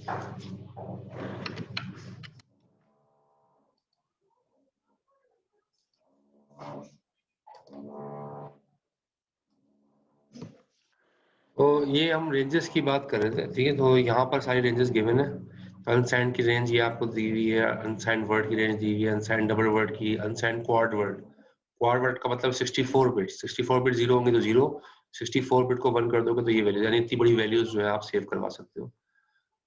तो ये हम रेंजेस की बात कर रहे थे, ठीक है। तो यहाँ पर सारी रेंजेस गिवन है। अनसाइंड की रेंज ये आपको दी हुई है, अनसाइंड वर्ड की रेंज दी हुई है, अनसाइंड डबल वर्ड की, unsigned quad word. Quad word का मतलब 64 बिट, 64 बिट जीरो होंगे तो जीरो, 64 बिट को 1 कर दोगे तो ये वैल्यू, यानी इतनी बड़ी वैल्यूज जो है आप सेव करवा सकते हो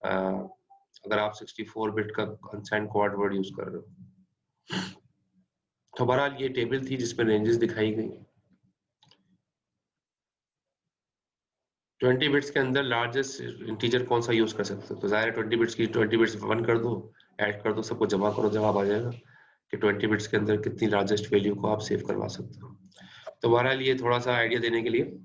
अगर आप 64 बिट का अनसाइंड क्वाड वर्ड यूज कर रहे हो। तो बहरहाल ये टेबल थी जिसमें रेंजेस दिखाई गई। 20 बिट्स के अंदर लार्जेस्ट इंटीजर कौन सा यूज कर सकते हो? तो जाहिर है 20 बिट्स की 20 बिट्स 1 कर दो, ऐड कर दो, सबको जमा करो, जवाब आ जाएगा कि 20 बिट्स के अंदर कितनी लार्जेस्ट वैल्यू को आप सेव करवा सकते हो। तो बहरहाल ये थोड़ा सा आइडिया देने के लिए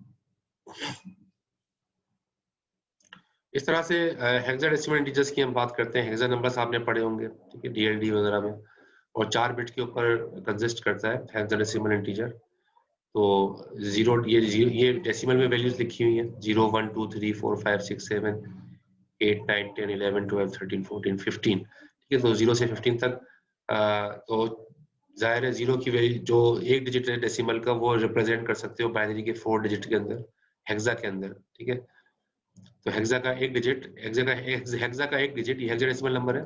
इस तरह से हेक्साडेसिमल इंटीजर्स की हम बात करते हैं। हेक्सा नंबर्स आपने पढ़े होंगे, ठीक है, डीएलडी वगैरह में, और 4 बिट के ऊपर कंसिस्ट करता है हेक्साडेसिमल इंटीजर। तो ये डेसिमल में वैल्यूज लिखी हुई है, 0 1 2 3 4 5 6 7 8 9 10 11 12 13 14 15, ठीक है। तो 0 से 15 तक तो जाहिर है जीरो की वैल्यू जो एक डिजिट है डेसिमल का, वो रिप्रेजेंट कर सकते हो बाइनरी के 4 डिजिट के अंदर, हेक्सा के अंदर, ठीक है। तो हेक्सा का एक डिजिट, हेक्सा का एक डिजिट, ये हेक्साडेसिमल नंबर है।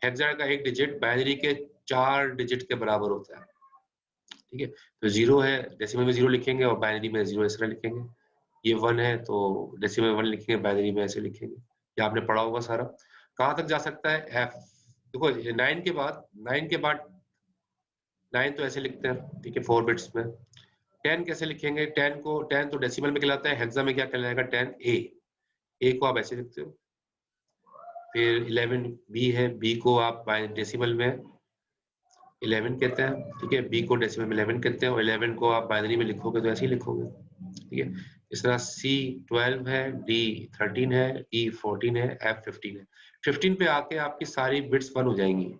हेक्सा का एक डिजिट बाइनरी के 4 डिजिट के बराबर होता है, ठीक है। तो जीरो है, डेसिमल में जीरो लिखेंगे और बाइनरी में जीरो इस तरह लिखेंगे। ये 1 है तो डेसिमल में 1 लिखेंगे, बाइनरी में ऐसे लिखेंगे। ये आपने पढ़ा होगा सारा। कहाँ तक जा सकता है? एफ। देखो 9 के बाद 9 तो ऐसे लिखते हैं, ठीक है, 4 बिट्स में। 10 कैसे लिखेंगे? 10 तो डेसिमल में कहलाता है, हेक्सा में क्या कहलाएगा? 10 ए को आप ऐसे लिखते हो। फिर 11 बी है, बी को आप डेसिमल में 11 कहते हैं, ठीक है, बी को डेसिमल में 11 कहते हैं, और 11 को आप बाइनरी में लिखोगे तो ऐसे ही लिखोगे, ठीक है। इस तरह सी 12 है, डी 13 है, ई 14 है, एफ 15 है। 15 पे आके आपकी सारी बिट्स 1 हो जाएंगी।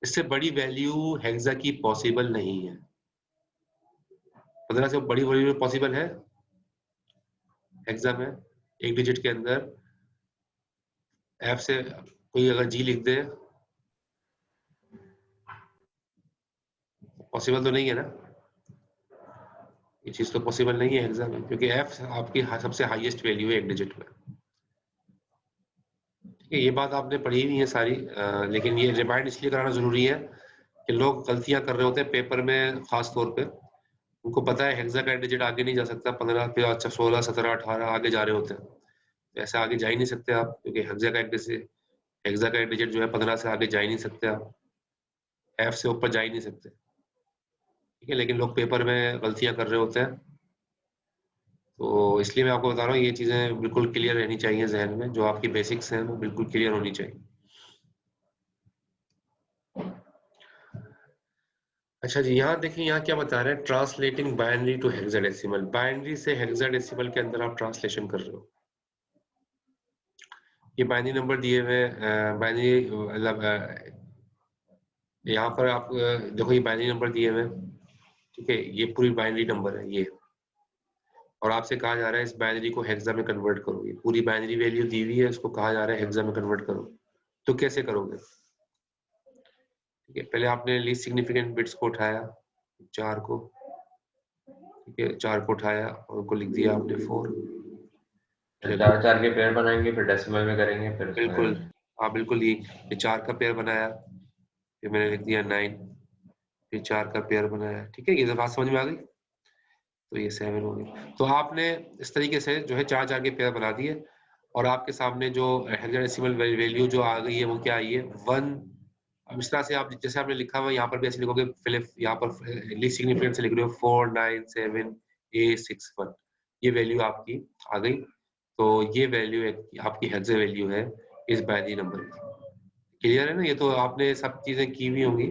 इससे बड़ी वैल्यू हेक्सा की पॉसिबल नहीं है। 15 से बड़ी वैल्यू पॉसिबल है हेक्सा में? एक डिजिट के अंदर एफ से कोई अगर जी लिख दे, पॉसिबल तो नहीं है ना, ये चीज तो पॉसिबल नहीं है हेक्सा में, क्योंकि एफ आपकी सबसे हाईएस्ट वैल्यू है एक डिजिट में, ठीक है। ये बात आपने पढ़ी हुई है सारी, लेकिन ये रिमाइंड इसलिए कराना जरूरी है कि लोग गलतियां कर रहे होते हैं पेपर में, खास तौर पे उनको पता है हेक्सा का डिजिट आगे नहीं जा सकता, 15 पे, अच्छा 16 17 18 आगे जा रहे होते हैं। तो ऐसे आगे जा ही नहीं सकते आप, क्योंकि हेक्सा का एक डिजिट जो है 15 से आगे जा ही नहीं सकते आप, एफ से ऊपर जा ही नहीं सकते, ठीक है। लेकिन लोग पेपर में गलतियां कर रहे होते हैं, तो इसलिए मैं आपको बता रहा हूँ ये चीजें बिल्कुल क्लियर रहनी चाहिए जहन में, जो आपकी बेसिक्स हैं वो बिल्कुल क्लियर होनी चाहिए। अच्छा जी, यहाँ देखिए, यहाँ क्या बता रहे हैं, translating binary to hexadecimal. Binary से हेक्साडेसिमल के अंदर आप ट्रांसलेशन कर रहे हो। ये बाइनरी नंबर दिए हुए, बाइनरी मतलब यहाँ पर आप देखो, ये बाइनरी नंबर दिए हुए, ठीक है, ये पूरी बाइनरी नंबर है ये, और आपसे कहा जा रहा है इस बाइनरी को हेक्सा में कन्वर्ट करो। ये पूरी बाइनरी वैल्यू दी हुई है, उसको कहा जा रहा है हेक्सा में कन्वर्ट करो। तो कैसे करोगे? ठीक है, पहले आपने लीस्ट सिग्निफिकेंट बिट्स को उठाया, 4 को, ठीक है, 4 को उठाया और उनको लिख दिया आपने 4। 4 के पेयर बनाएंगे, फिर डेसिमल में करेंगे, फिर बिल्कुल, हाँ बिल्कुल, ये 4 का पेयर बनाया, फिर मैंने लिख दिया 9, फिर 4 का पेयर बनाया, ठीक है। ये बात समझ में आ गई? तो ये 7 हो गई। तो आपने इस तरीके से जो है 4 के पेयर बना दिए, और आपके सामने जो हेक्साडेसिमल वैल्यू जो आ गई है वो क्या आई है? 1। अब इस तरह से आप जैसे आपने लिखा हुआ यहाँ पर भी ऐसे लिखोगे, फिलिप यहाँ पर लीस्ट सिग्निफिकेंट से लिख रहे हो 4 9 7 8 6 1, ये वैल्यू आपकी आ गई। तो ये वैल्यू आपकी हेक्सा वैल्यू है इस बाइनरी नंबर की। क्लियर है ना? ये तो आपने सब चीजें की हुई होंगी,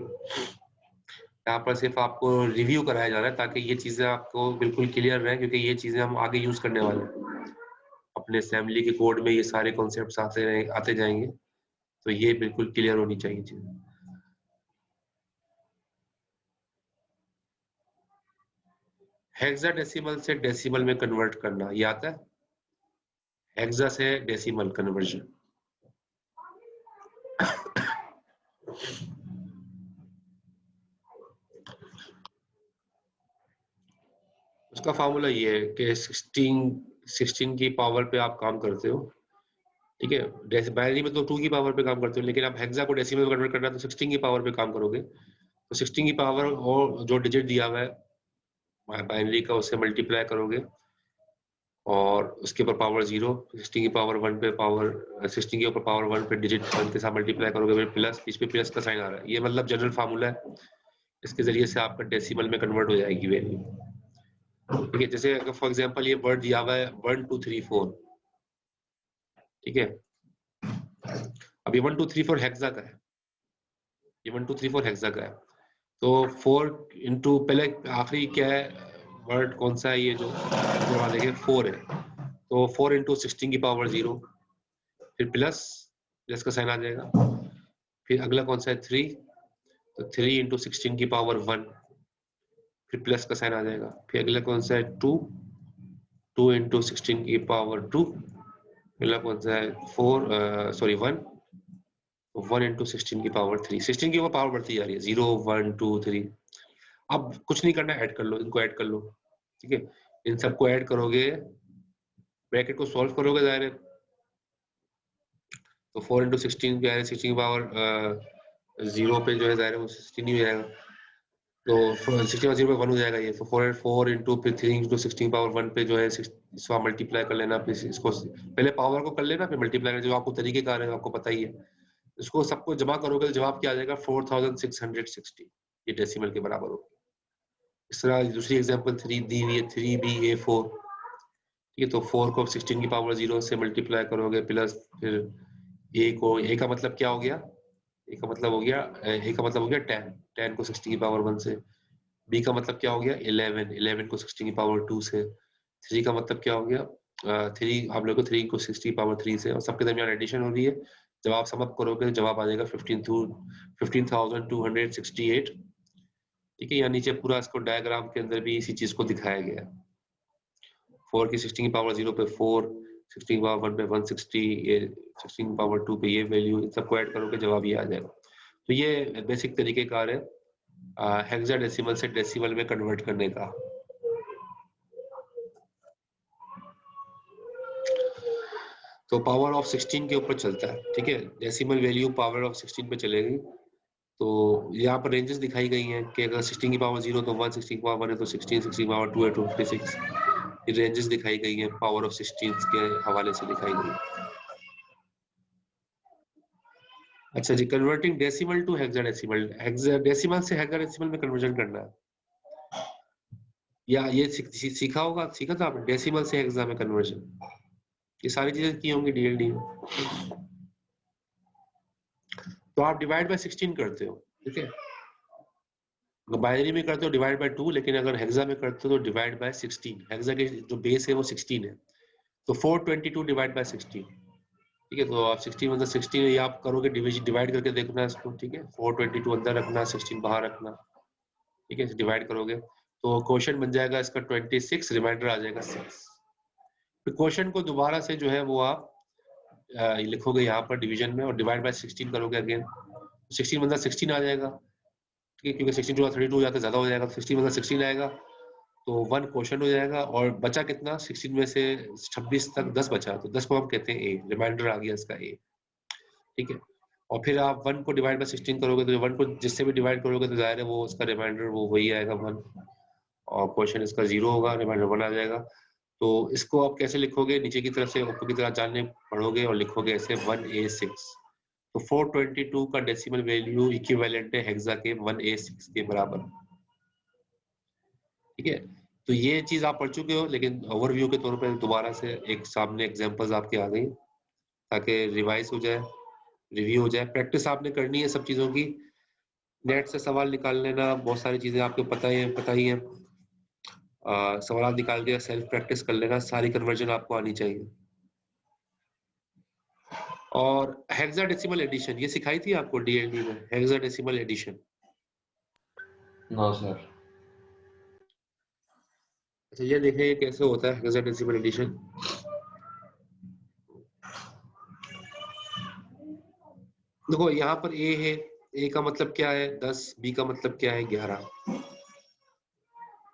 यहाँ पर सिर्फ आपको रिव्यू कराया जा रहा है ताकि ये चीजें आपको बिल्कुल क्लियर रहे, क्योंकि ये चीजें हम आगे यूज करने वाले हैं अपने असेंबली के कोड में। ये सारे कॉन्सेप्ट्स आते जाएंगे, तो ये बिल्कुल क्लियर होनी चाहिए चीजें। हेक्साडेसिमल से डेसिमल में कन्वर्ट करना, ये आता है? हेक्सा से डेसिमल कन्वर्जन, उसका फार्मूला ये है कि 16 की पावर पे आप काम करते हो, ठीक है। बाइनरी में तो 2 की पावर पे काम करते हो, लेकिन आप हेक्सा को डेसिमल में कन्वर्ट करना है तो 16 की पावर पे काम करोगे। तो 16 की पावर और जो डिजिट दिया हुआ है बाइनरी का, उससे मल्टीप्लाई करोगे और उसके ऊपर पावर 0, 16 की पावर 1 पे पावर 16 के ऊपर पावर 1 पे डिजिट 1 के साथ मल्टीप्लाई करोगे, फिर प्लस, बीच पे प्लस का साइन आ रहा है। ये मतलब जनरल फार्मूला है, इसके जरिए से आपका डेसिमल में कन्वर्ट हो जाएगी वैल्यू, ठीक है। जैसे अगर फॉर एग्जांपल ये वर्ड दिया हुआ है 1 2 3 4, ठीक है। अब ये 1 2 3 4 हेक्सा का है, ये 1 2 3 4 हेक्सा का है। तो 4 इंटू, पहले आखिरी क्या है वर्ड, कौन सा है ये जो देखिए 4 है, तो 4 इंटू 16 की पावर 0, फिर प्लस प्लस का साइन आ जाएगा। फिर अगला कौन सा है 3, तो 3 इंटू 16 की पावर 1, फिर प्लस का साइन आ जाएगा। फिर अगला कौन सा है 2, 2 इंटू 16 की पावर 2, अगला कौन सा है 1, 1 इंटू 16 की पावर 3, 16 की वो पावर बढ़ती जा रही है 0 1 2 3। अब कुछ नहीं करना, ऐड कर लो, इनको ऐड कर लो, ठीक है। इन सबको ऐड करोगे, ब्रैकेट को सॉल्व करोगे जाहिर है, तो 4 इंटू 16 क्या है, 16 की पावर 0 पे जो है जाहिर है वो 16 ही हो जाएगा, तो 16 और 0 पे 1 हो जाएगा ये। तो 4 इंटू फिर 3 इंटू 16 पावर 1 पे जो है इसको मल्टीप्लाई कर लेना, फिर इसको पहले पावर को कर लेना, फिर मल्टीप्लाई जो आपको तरीकेकार है आपको पता ही है। इसको सबको जमा करोगे तो जवाब क्या आ जाएगा 4660, ये डेसिमल के बराबर होगा। इस तरह दूसरी एग्जांपल 3 दी हुई है 3ba4, ठीक है। तो 4 को 16 की पावर 0 से मल्टीप्लाई करोगे, प्लस फिर a को, a का मतलब क्या हो गया, a का मतलब हो गया 10, 10 को 60 की पावर 1 से। b का मतलब क्या हो गया 11, 11 को 16 की पावर 2 से। 3 का मतलब क्या हो गया 3, आप लोगों को 3 को 60 की पावर 3 से, और सबके दरमियान एडिशन हो रही है। जब आप सम अप करोगे जवाब आ जाएगा 15,268, ठीक है। यहाँ नीचे पूरा इसको डायग्राम के अंदर भी इसी चीज को दिखाया गया है। 4 की 16 की पावर 0 पे 4, 16 की पावर 1 पे 160, ये 16 की पावर 2 पे ये वैल्यू, इन सबको ऐड करोगे जवाब ये आ जाएगा। तो ये बेसिक तरीकेकार है हेक्साडेसिमल से डेसिमल में कन्वर्ट करने का। तो पावर ऑफ 16 के ऊपर चलता है, ठीक है। डेसिमल वैल्यू पावर ऑफ 16 पे चलेगी। तो यहाँ पर रेंजेस दिखाई गई हैं कि अगर 16 की पावर 0 तो 1, 16 की पावर 1 है तो 16, 16 की पावर 2 है तो 56। ये रेंजेस दिखाई गई हैं पावर ऑफ 16 के हवाले से दिखाई गई। अच्छा जी, converting decimal to hexadecimal, hexadecimal से हेक्साडेसिमल में कन्वर्जन करना है, या ये सीखा होगा, सीखा था आपने डेसिमल से हेक्सा में कन्वर्जन, ये सारी चीजें की होंगी डीएलडी में। तो आप डिवाइड बाय 16 करते हो, ठीक है। बाइनरी में करते हो डिवाइड बाय 2, लेकिन अगर हेक्सा में करते हो तो डिवाइड बाय 16। हेक्सा के जो बेस है वो 16 है, तो 422 डिवाइड बाय 16, ठीक है। तो आप 16 मतलब 16 ये आप करोगे, डिवाइड करके देखना इसको, ठीक है। 422 अंदर रखना, 16 बाहर रखना, ठीक है। डिवाइड करोगे तो क्वेश्चन बन जाएगा इसका 26, रिमाइंडर आ जाएगा 6। फिर क्वेश्चन को दोबारा से जो है वो आप लिखोगे यहाँ पर डिवीजन में, और डिवाइड बाय 16 करोगे अगेन, 16 मतलब 16 आ जाएगा, ठीक है। क्योंकि 16 टू 32 हो जाता है, ज्यादा हो जाएगा, 16 मतलब 16 आएगा, तो 1 क्वेश्चन हो जाएगा। और बचा कितना 16 में से 26 तक 10 बचा, तो 10 को हम कहते हैं ए, रिमाइंडर आ गया इसका ए, ठीक है। और फिर आप 1 को डिवाइड बाय 16 करोगे, तो 1 को जिससे भी डिवाइड करोगे तो जाहिर है वो उसका रिमाइंडर वो वही आएगा 1, और क्वेश्चन इसका 0 होगा, रिमाइंडर 1 आ जाएगा। तो इसको आप कैसे लिखोगे, नीचे की तरफ से ऊपर की तरफ जानने पढ़ोगे और लिखोगे ऐसे 1a6। तो 422 का डेसिमल वैल्यू इक्विवेलेंट है हेक्सा के 1a6 के बराबर, ठीक है। तो ये चीज आप पढ़ चुके हो, लेकिन ओवरव्यू के तौर पर दोबारा से एक सामने एग्जांपल्स आपके आ गई, ताकि रिवाइज हो जाए, रिव्यू हो जाए। प्रैक्टिस आपने करनी है सब चीजों की, नेट से सवाल निकाल लेना, बहुत सारी चीजें आपको पता ही है। सवाल निकाल के सेल्फ प्रैक्टिस कर लेना, सारी कन्वर्जन आपको आनी चाहिए। और हेक्साडेसिमल एडिशन ये सिखाई थी आपको डीएलडी में, हेक्साडेसिमल एडिशन? No sir. अच्छा, ये देखें कैसे होता है हेक्साडेसिमल एडिशन। देखो यहाँ पर ए है, ए का मतलब क्या है 10, बी का मतलब क्या है 11।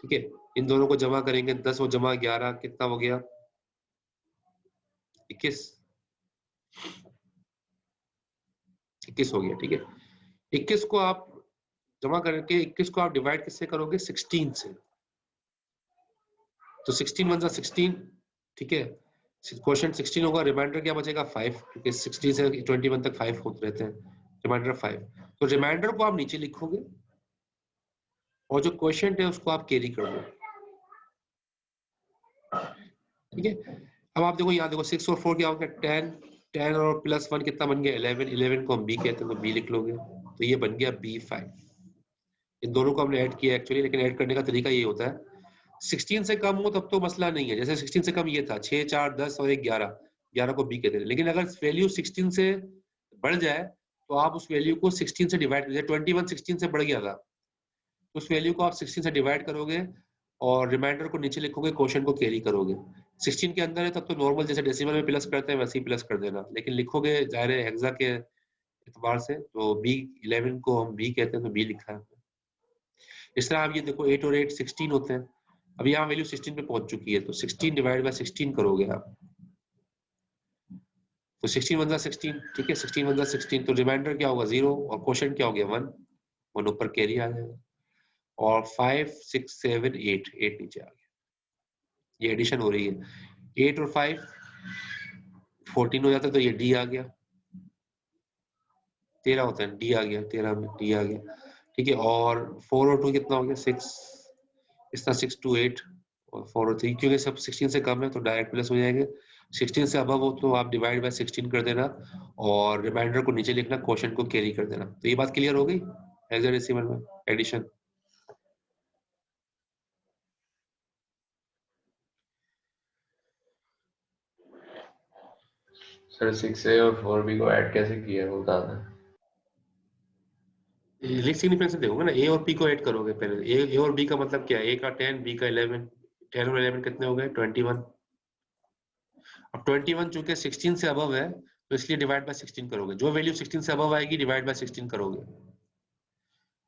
ठीक है, इन दोनों को जमा करेंगे, 10 और जमा 11 कितना हो गया 21। 21 हो गया। ठीक है, 21 को आप जमा करके 21 को आप डिवाइड किससे करोगे 16 से, तो 16 वन 16। ठीक है, क्वेश्चन 16 होगा, रिमाइंडर क्या बचेगा 5, क्योंकि 60 से 21 तक 5 होते रहते हैं, रिमाइंडर 5। तो रिमाइंडर को आप नीचे लिखोगे और जो क्वेश्चन है उसको आप कैरी कर दो। ठीक है, अब आप देखो यहाँ देखो 6 और 4 क्या हो गया 10, 10 और प्लस 1 कितना बन गया 11, 11 को हम बी कहते हैं तो बी लिख लोगे, तो ये बन गया B5। इन दोनों को हमने ऐड किया एक्चुअली, लेकिन ऐड करने का तरीका ये होता है 16 से कम हो तब तो मसला नहीं है, जैसे 16 से कम ये था 6, 4, 10 और 1, 11, 11 को बी कहते हैं। लेकिन अगर वैल्यू 16 से बढ़ जाए तो आप उस वैल्यू को 16 से डिवाइड कर, 21 16 से बढ़ गया था तो उस वैल्यू को आप 16 से डिवाइड करोगे और रिमाइंडर को नीचे लिखोगे, क्वेश्चन को कैरी करोगे। 16 के अंदर है तब तो नॉर्मल जैसे डेसिमल में प्लस करते हैं वैसे ही प्लस कर देना, लेकिन लिखोगे जाहिर है हेक्सा के एतबार से, तो B11 को हम बी कहते हैं तो बी लिखा है। इस तरह आप ये देखो 8 और 8 16 होते हैं। अब यहाँ वैल्यू 16 पे पहुंच चुकी है तो 16 डिवाइड बाय 16 करोगे आप, तो 16 वन 16। ठीक है, 16 वन 16, तो रिमाइंडर क्या होगा 0 और क्वेश्चन क्या हो गया 1, 1 ऊपर कैरी आ जाएगा, और 5 6 7 8, 8 नीचे आ गया। ये एडिशन हो रही है, 8 और 5 14 हो जाता है तो ये डी आ गया, 13 होता है डी आ गया, 13 में डी आ गया। ठीक है, और 4 और 2 कितना हो गया 6, इस तरह 6 2 8 और 4 और 3, क्योंकि सब 16 से कम है तो डायरेक्ट प्लस हो जाएंगे। 16 से अबव हो तो आप डिवाइड बाय 16 कर देना और रिमाइंडर को नीचे लिखना, क्वेश्चन को कैरी कर देना। तो ये बात क्लियर हो गई हेक्साडेसिमल में एडिशन। सर 6A और 4B को ऐड कैसे किया है वो बता दें। लीस्ट सिग्निफिकेंस देखोगे ना, ए और पी को ऐड करोगे पहले। ए और बी का मतलब क्या है, ए का 10, बी का 11, 10 और 11 कितने हो गए 21। अब 21 चूंकि 16 से अबव है तो इसलिए डिवाइड बाय 16 करोगे, जो वैल्यू 16 से अबव आएगी डिवाइड बाय 16 करोगे।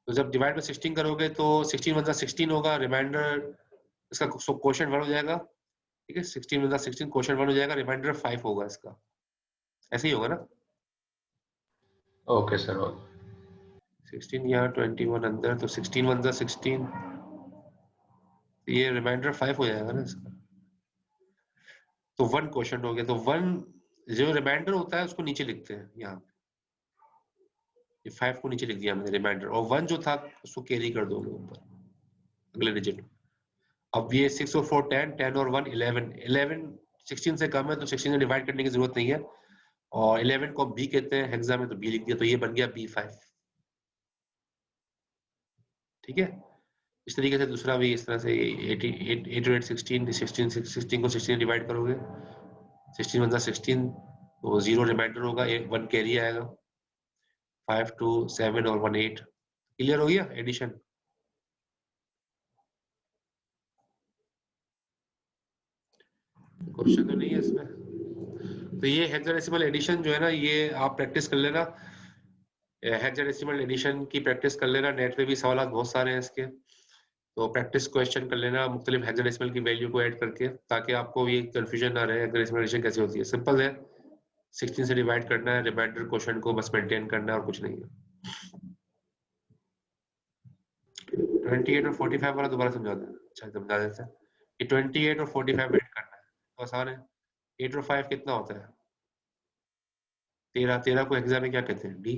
तो जब डिवाइड बाय 16 करोगे तो 16 मतलब 16 होगा, रिमाइंडर इसका क्वेश्चन 1 हो जाएगा। ठीक है, 16 मतलब 16 क्वेश्चन 1 हो जाएगा, रिमाइंडर 5 होगा इसका, ऐसे ही होगा ना। Okay sir okay. 16 यहाँ 21 अंदर, तो 16 वन 16, ये रिमाइंडर 5 हो जाएगा ना इसका। तो 1 क्वेश्चन हो गया, तो 1 जो रिमाइंडर होता है उसको नीचे लिखते हैं यहाँ पे, ये 5 को नीचे लिख दिया मैंने रिमाइंडर, और 1 जो था उसको कैरी कर दोगे ऊपर अगले डिजिट। अब ये 6 और 4 10, 10 और 1 11, 11 16 से कम है तो 16 से डिवाइड करने की जरूरत नहीं है, और 11 को बी कहते हैं हेक्सा में तो बी लिख दिया, तो ये बन गया B5। ठीक है, इस तरीके से दूसरा भी इस तरह से 8 8 और 8 16, 16 16 को 16 डिवाइड करोगे, 16 वन 16, तो 0 रिमाइंडर होगा, 1 कैरी आएगा, 5 2 7 और 1 8। क्लियर हो गया एडिशन। क्वेश्चन तो नहीं है इसमें। तो ये हेक्साडेसिमल एडिशन जो है ना, ये आप प्रैक्टिस कर लेना, हेक्साडेसिमल एडिशन की प्रैक्टिस कर लेना। नेट पे भी सवाल बहुत सारे हैं इसके, तो प्रैक्टिस क्वेश्चन कर लेना मुख्तलिफ हेक्साडेसिमल की वैल्यू को ऐड करके, ताकि आपको ये कंफ्यूजन ना रहे हेक्साडेसिमल एडिशन कैसे होती है। सिंपल है, 16 से डिवाइड करना है, रिमाइंडर क्वेश्चन को बस मेंटेन करना है और कुछ नहीं है। 28 और 45 वाला दोबारा समझा दें, अच्छा समझा देते हैं। ये 28 और 45 ऐड करना है तो आसान है। 8 और 5 कितना होता है 13, 13 को हेक्सा में क्या कहते हैं डी।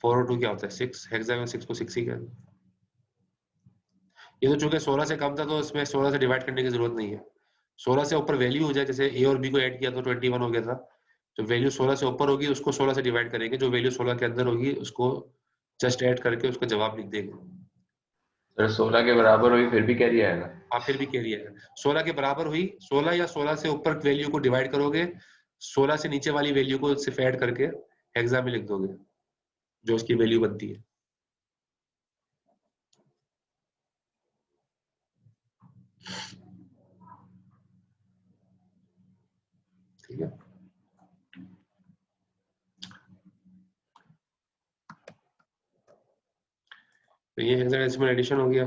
4 और 2 क्या होता है 6, हेक्सा में 6 को 6 ही कहते हैं। ये तो चूंकि 16 से कम था तो इसमें 16 से डिवाइड करने की जरूरत नहीं है। 16 से ऊपर वैल्यू हो जाए, जैसे ए और बी को ऐड किया तो 21 हो गया था, तो वैल्यू 16 से ऊपर होगी उसको 16 से डिवाइड करेंगे, जो वैल्यू 16 के अंदर होगी उसको जस्ट ऐड करके उसका जवाब लिख देंगे। सर 16 के बराबर हुई फिर भी कैरी आएगा। आप फिर भी कैरी आएगा, 16 के बराबर हुई, 16 या 16 से ऊपर वैल्यू को डिवाइड करोगे, 16 से नीचे वाली वैल्यू को सिर्फ ऐड करके हेक्सा में लिख दोगे जो उसकी वैल्यू बनती है। ठीक है, तो ये हेक्साडेसिमल एडिशन हो गया।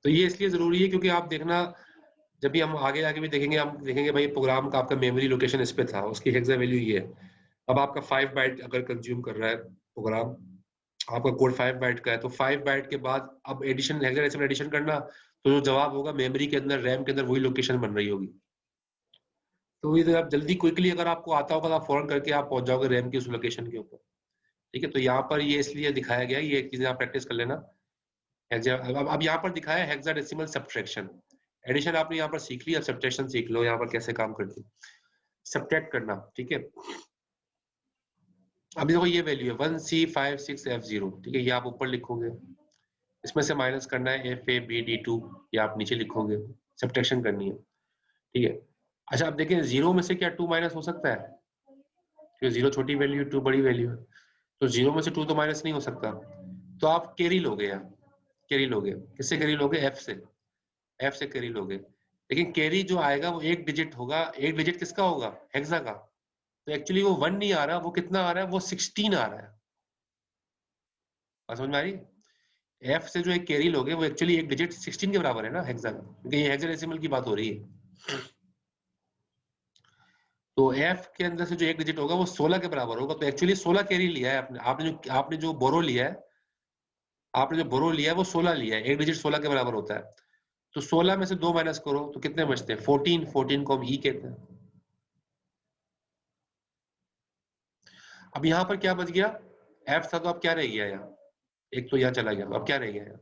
तो ये इसलिए जरूरी है क्योंकि आप देखना जब भी हम आगे भी देखेंगे, हम देखेंगे भाई प्रोग्राम का आपका मेमोरी लोकेशन इस पे था, उसकी हेक्सा वैल्यू ये है। अब आपका 5 बाइट अगर कंज्यूम कर रहा है प्रोग्राम, आपका कोड 5 बाइट का है, तो 5 बाइट के बाद अब एडिशन हेक्साडेसिमल एडिशन करना, तो जो जवाब होगा मेमोरी के अंदर, रैम के अंदर वही लोकेशन बन रही होगी। तो ये आप जल्दी क्विकली अगर आपको आता होगा तो आप फौरन करके आप पहुंच जाओगे रैम की उस लोकेशन के ऊपर। ठीक है, तो यहाँ पर ये इसलिए दिखाया गया, ये चीजें आप प्रैक्टिस कर लेना। अब यहाँ पर दिखाया हेक्साडेसिमल सब्ट्रैक्शन। एडिशन आपने यहाँ पर सीख लिया, सब्ट्रैक्शन सीख लो यहाँ पर कैसे काम करती है, सब्ट्रैक्ट करना। ठीक है, अभी देखो ये वैल्यू है 1C56F0। ठीक है, ये आप ऊपर लिखोगे, इसमें से माइनस करना है FABD2, ये आप नीचे लिखोगे, सब्ट्रैक्शन करनी है। ठीक है, अच्छा अब देखें 0 में से क्या 2 माइनस हो सकता है? क्योंकि 0 छोटी वैल्यू है, 2 बड़ी वैल्यू है, तो 0 में से 2 तो माइनस नहीं हो सकता। तो आप कैरी लोगे यहाँ, कैरी लोगे, किससे कैरी लोगे? F से, F से कैरी लोगे। लेकिन कैरी जो आएगा वो एक डिजिट होगा, एक डिजिट किसका होगा? हेक्सा का। तो एक्चुअली वो 1 नहीं आ रहा, वो कितना आ रहा है? वो 16 आ रहा है। बात समझ में आ रही है? F से जो एक कैरी लोगे वो एक्चुअली एक डिजिट 16 के बराबर है ना हेक्सा का, क्योंकि ये हेक्साडेसिमल की बात हो रही है। तो F के अंदर से जो एक डिजिट होगा वो 16 के बराबर होगा, तो एक्चुअली 16 कैरी लिया है आपने जो बोरो लिया है, आपने जो बोरो लिया है वो 16 लिया है, एक डिजिट 16 के बराबर होता है। तो 16 में से 2 माइनस करो तो कितने बचते हैं? 14। 14 को हम ई कहते हैं। अब यहाँ पर क्या बच गया? F था तो अब क्या रह गया यहाँ? एक तो यहाँ चला गया, अब क्या रह गया यहाँ?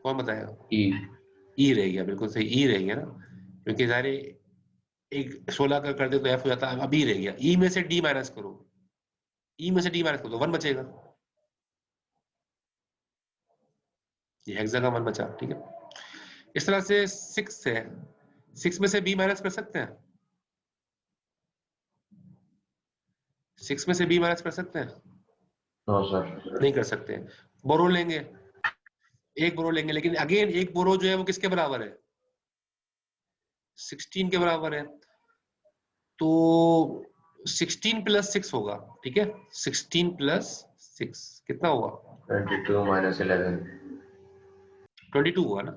कौन बताएगा? ई रह गया, बिल्कुल सही, ई रह गया ना, क्योंकि सारे एक 16 का कर दे तो F हो जाता है, अब ई रह गया। ई में से डी माइनस करो, ई में से डी माइनस करो तो 1 बचेगा, ये हेक्सा का 1 बचा। ठीक है, इस तरह से 6 है, 6 में से बी माइनस कर सकते हैं? 6 में से बी माइनस कर सकते हैं? नो सर, नहीं कर सकते। बोरो लेंगे, एक बोरो लेंगे, लेकिन अगेन एक बोरो जो है वो किसके बराबर है? 16 के बराबर है। तो 16 प्लस 6 होगा। ठीक है, 16 प्लस 6 कितना होगा? 22 माइनस 11। 22 हुआ ना।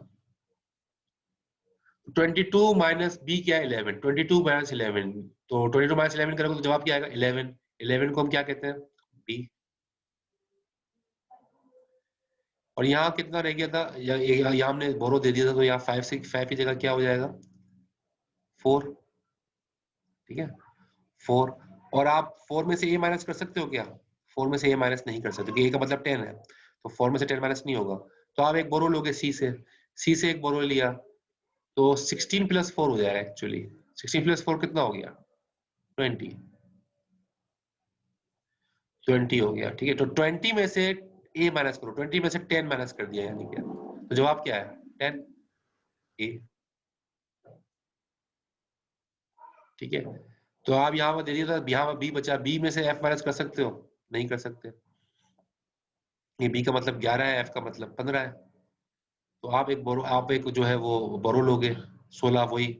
22 माइनस बी क्या है? 11। 22 माइनस 11, तो 22 माइनस 11 करोगे तो जवाब क्या आएगा? 11। 11 को हम क्या कहते हैं? बी। और यहाँ कितना रह गया था? यहाँ हमने बोरो दे दिया था, तो यहाँ 5 की जगह क्या हो जाएगा? 4। ठीक है, 4। और आप 4 में से ए माइनस कर सकते हो क्या? 4 में से ए माइनस नहीं कर सकते, क्योंकि ए का मतलब 10 है, तो 4 में से 10 माइनस नहीं होगा। तो आप एक बोरो लोगे सी से एक बोरो लिया, तो 16 प्लस 4 हो जाएगा एक्चुअली। 16 प्लस 4 कितना हो गया? 20। 20 हो गया। ठीक है, तो 20 में से ए माइनस करो, 20 में से 10 माइनस कर दिया, यानी क्या? तो जवाब क्या है? 10 ए। ठीक है, तो आप यहाँ पर दे दिया था, यहाँ पर बी बचा, बी में से एफ माइनस कर सकते हो? नहीं कर सकते, ये बी का मतलब 11 है, एफ का मतलब 15 है। तो आप एक जो है वो बोरो लोगे 16, वही,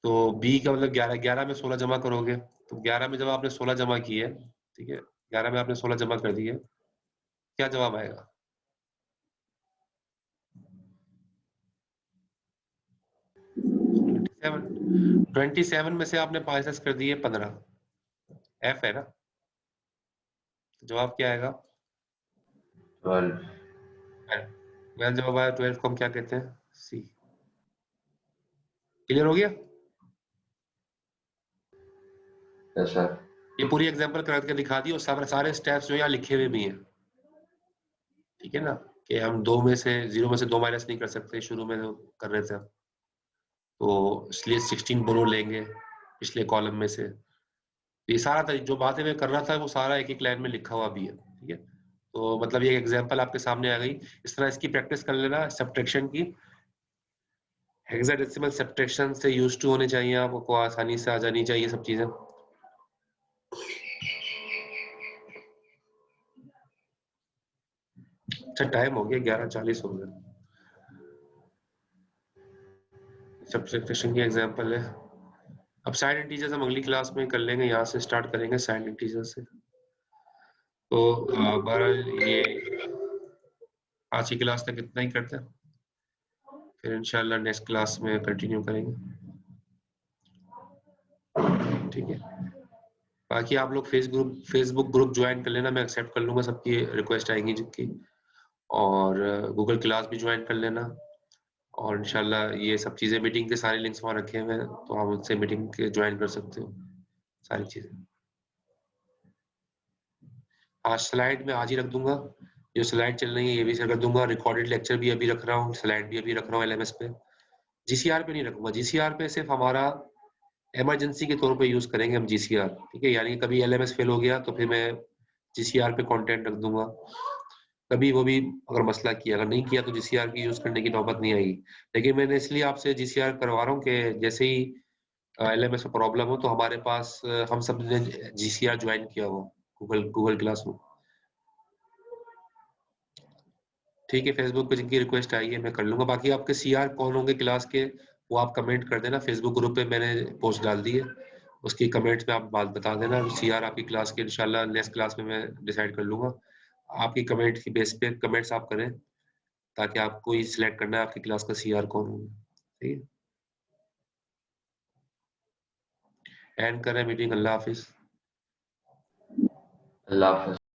तो बी का मतलब 11, 11 में 16 जमा करोगे, तो 11 में जब आपने 16 जमा की है, ठीक है, 11 में आपने 16 जमा कर दी है, क्या जवाब आएगा? 27। 27 में से आपने 5 कर दिए 15, एफ है ना, तो जवाब क्या आएगा? 12। 12 जवाब आया। 12 को हम क्या कहते हैं? सी। क्लियर हो गया? Yes sir. ये पूरी एग्जांपल करके दिखा दी, और सारे स्टेप्स जो यहाँ लिखे हुए भी हैं। ठीक है ना, कि हम 2 में से 0 में से 2 माइनस नहीं कर सकते, शुरू में जो कर रहे थे, तो इसलिए 16 बोरो लेंगे पिछले कॉलम में से। ये सारा जो बातें मैं कर रहा था वो सारा एक एक लाइन में लिखा हुआ भी है। ठीक है, तो मतलब ये एग्जांपल आपके सामने आ गई, इस तरह इसकी प्रैक्टिस कर लेना सब्ट्रैक्शन की। हेक्साडेसिमल सब्ट्रैक्शन से यूज्ड टू होने चाहिए, आपको आसानी से आ जानी चाहिए सब चीजें। अच्छा टाइम हो गया, 11:40 हो गया। सब्ट्रैक्शन की एग्जांपल है अब साइड इंटीजर्स हम अगली क्लास में कर लेंगे, यहाँ से स्टार्ट करेंगे साइड इंटीजर से। तो बहरहाल ये आज की क्लास तक इतना ही करते हैं, फिर इंशाल्लाह नेक्स्ट क्लास में कंटिन्यू करेंगे, ठीक है। बाकी आप लोग फेसबुक ग्रुप ज्वाइन कर लेना, मैं एक्सेप्ट कर लूंगा सबकी रिक्वेस्ट आएंगी जिनकी, और गूगल क्लास भी ज्वाइन कर लेना, और इंशाल्लाह ये सब चीजें, मीटिंग के सारे लिंक्स वहाँ रखे हुए हैं, तो आप उनसे मीटिंग के ज्वाइन कर सकते हो सारी चीजें। आज स्लाइड में आज ही रख दूंगा, जो स्लाइड चल रही है ये भी शेयर कर दूंगा, रिकॉर्डेड लेक्चर भी अभी रख रहा हूँ, स्लाइड भी अभी रख रहा हूँ LMS पे। GCR पे नहीं रखूंगा, GCR पे सिर्फ हमारा इमरजेंसी के तौर पे यूज करेंगे हम GCR, ठीक है। यानी कभी LMS फेल हो गया तो फिर मैं GCR पे कंटेंट रख दूंगा, कभी वो भी अगर मसला किया, अगर नहीं किया तो GCR की यूज करने की नौबत नहीं आएगी। लेकिन मैंने इसलिए आपसे GCR करवा रहा हूँ कि जैसे ही LMS में प्रॉब्लम हो तो हमारे पास हम सब ने GCR ज्वाइन किया हो गूगल क्लास में, ठीक है। फेसबुक पे जिनकी रिक्वेस्ट आई है मैं कर लूंगा। बाकी आपके CR कौन होंगे क्लास के वो आप कमेंट कर देना, फेसबुक ग्रुप पे मैंने पोस्ट डाल दी है, उसकी कमेंट्स में आप बात बता देना। CR आपकी क्लास के इंशाल्लाह नेक्स्ट क्लास में मैं डिसाइड कर लूंगा, आपकी कमेंट की बेस पे कमेंट्स आप करें, ताकि आपको ही सिलेक्ट करना है आपकी क्लास का CR कौन होगा, ठीक है। एंड करें मीटिंग, अल्लाह हाफिज। अल्लाह हाफ़िज़।